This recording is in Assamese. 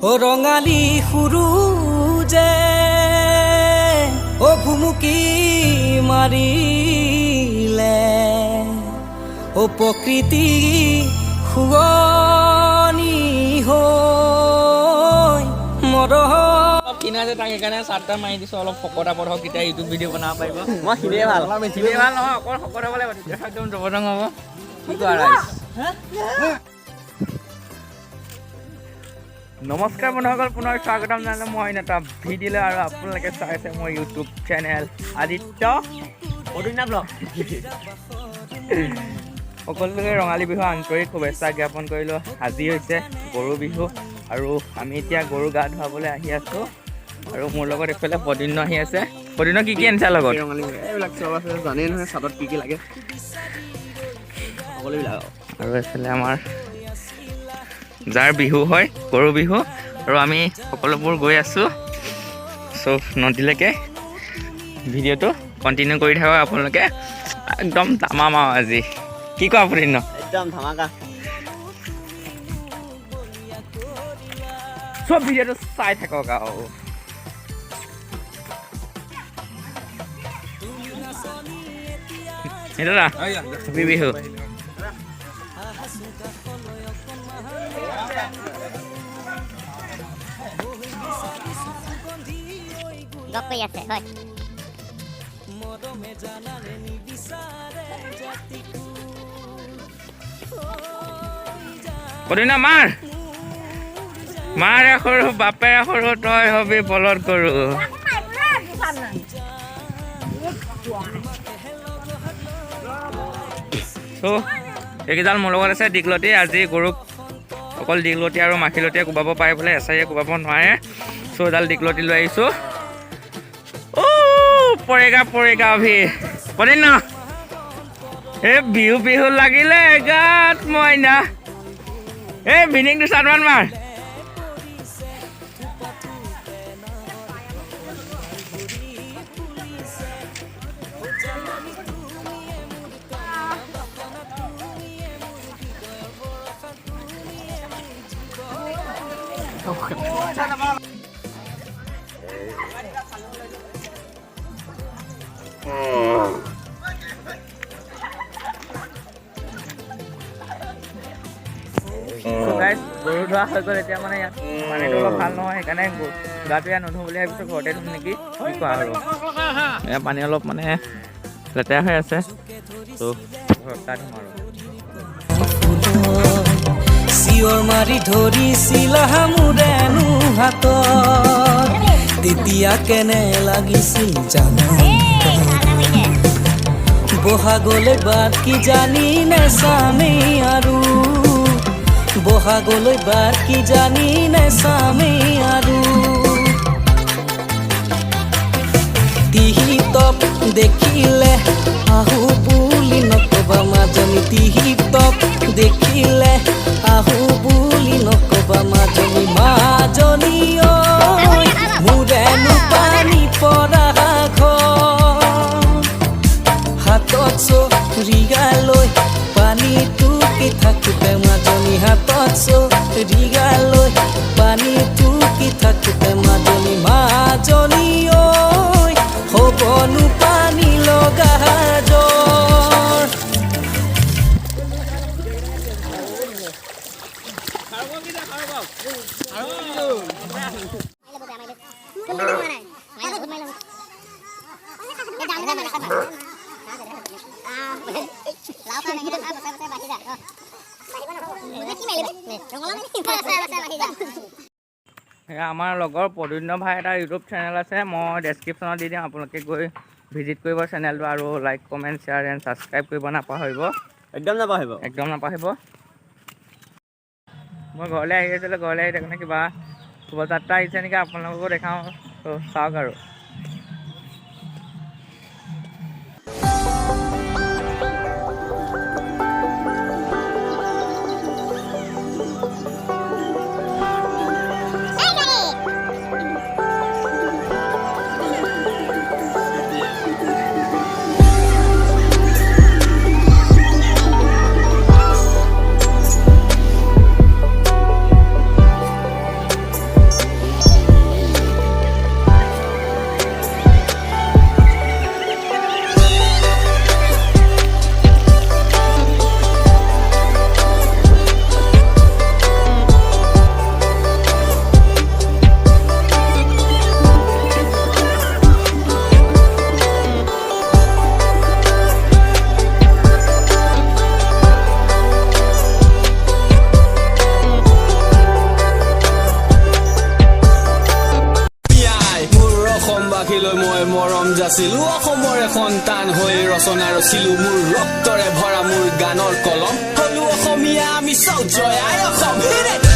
ও ৰঙালী সুৰুজে ও ভুমুকি মাৰিলে ও প্ৰকৃতি শুৱনি হৈ মৰহ কিনা যে তাক সেইকাৰণে চাৰ্টটা মাৰি দিছোঁ অলপ শকত আপত হওক তেতিয়া ইউটিউব ভিডিঅ' বনাব পাৰিব মই সিনেই ভাল সিনেই ভাল নহয় অকল শকত হ'ব লাগিব তেতিয়া একদম জবৰদং হ'ব কি কোৱা ৰাইজ নমস্কাৰ বন্ধুসকল পুনৰ স্বাগতম জনালোঁ মই এটা ভিডিঅ'লৈ আৰু আপোনালোকে চাইছে মোৰ ইউটিউব চেনেল আদিত্য পদুনা ব্লগ সকলোকে ৰঙালী বিহু আন্তৰিক শুভেচ্ছা জ্ঞাপন কৰিলোঁ। আজি হৈছে গৰু বিহু আৰু আমি এতিয়া গৰু গা ধুৱাবলৈ আহি আছোঁ আৰু মোৰ লগত এইফালে পদিন্য আহি আছে। পদিন্য কি কি আনিছা লগত? ৰঙালী এইবিলাক চব আছে জানেই নহয় চাদত কি কি লাগে সকলোবিলাক আৰু এইফালে আমাৰ যাৰ বিহু হয় গৰু বিহু আৰু আমি সকলোবোৰ গৈ আছোঁ চব নদীলৈকে। ভিডিঅ'টো কণ্টিনিউ কৰি থাকক আপোনালোকে একদম তামাম আৰু আজি কি কোৱা পদিন্য? একদম ধামাকা চব ভিডিঅ'টো চাই থাকক আৰু সেইটো না বিহু গপ কৰি আছে হয় পদিন্য মাৰ মাৰে সৰু বাপে সৰু তই হবি বলদ গৰু। চ' এইকেইডাল মোৰ লগত আছে দীঘলতি। আজি গৰুক অকল দীঘলতি আৰু মাখিলতিয়ে কোবাব পাৰে বোলে, এচাৰিয়ে কোবাব নোৱাৰে। চ' এডাল দীঘলতি লৈ আহিছোঁ। পৰেগা পৰেগা অভি পদিন্য এই বিহু বিহু লাগিলে গাত মইনা এই ভিনিংটো চাটমান মাৰ। গৰু ধোৱা হৈ গ'ল এতিয়া মানে ইয়াত পানীটো অলপ ভাল নহয় সেইকাৰণে গাটো ইয়াত নুধো বুলি ভাবিছোঁ ঘৰতে ধুম নেকি কি কোৱা আৰু ইয়াত পানী অলপ মানে লেতেৰা হৈ আছে ত' ঘৰত গা ধুম আৰু চিঞৰ মাৰি ধৰিছিলা মোৰেনো হাতত তেতিয়া কেনে লাগিছিল জানো বহাগলৈ বাট কি জানি নেচামেই আৰু বহাগলৈ বাট কি জানি নেচামেই আৰু টিহিতপ দেখিলে আহো বুলি নকবা মাজনী টিহিতপ দেখিলে আহো বুলি নকবা মাজনী মাজনী ঐ মোৰেনো পানী পৰা ঘৰ হাতত চৰিগালৈ পানী টুকি থাকোঁতে মাজনী হাতত চৰিগালৈ পানী টুকি থাকোঁতে মাজনী মাজনী ঐ হ'বনো পানী লগা জ্বৰ আমাৰ লগৰ পদিন্য ভাই এটা ইউটিউব চেনেল আছে, মই ডেছক্ৰিপশ্যনত দি দিম, আপোনালোকে গৈ ভিজিট কৰিব চেনেলটো আৰু like comment share and subscribe কৰিব নাপাহৰিব, একদম নাপাহৰিব একদম নাপাহৰিব। মই ঘৰলৈ আহি আছিলোঁ, ঘৰলৈ আহি থাকোঁতে কিবা শোভাযাত্ৰা আহিছে নেকি আপোনালোককো দেখাওঁ, ত' চাওক আৰু অসমৰে সন্তান হৈ ৰচনা ৰচিলো মোৰ ৰক্তৰে ভৰা মোৰ গানৰ কলম হলো অসমীয়া আমি চাও জয় আই অসম